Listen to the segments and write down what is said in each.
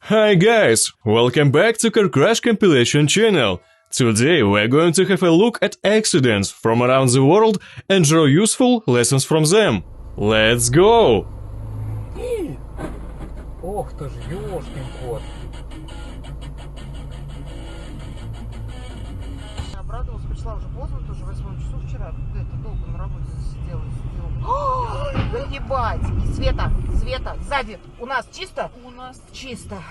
Hi guys, welcome back to Car Crash Compilation channel. Today we're going to have a look at accidents from around the world and draw useful lessons from them. Let's go! Ох ты ж, ёшкин кот. Я обрадовалась, пришла уже поздно, тоже в 8 часу вчера. Это долго на работе засиделась. Да ебать! И Света, сзади у нас чисто? У нас чисто.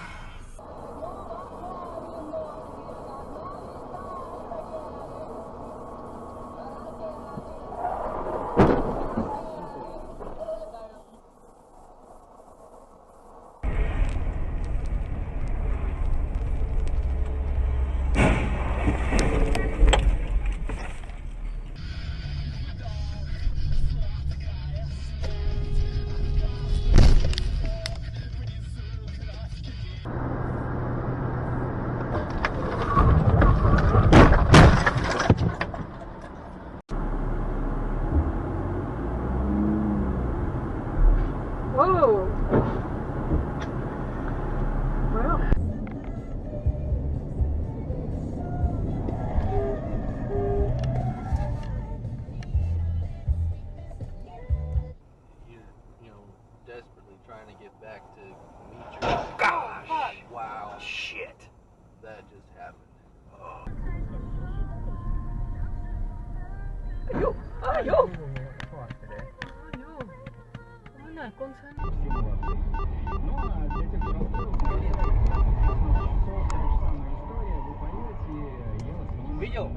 Whoa! Well. You know, desperately trying to get back to meet you. Gosh! Wow. Shit. That just happened. Oh. Ayú! Видел?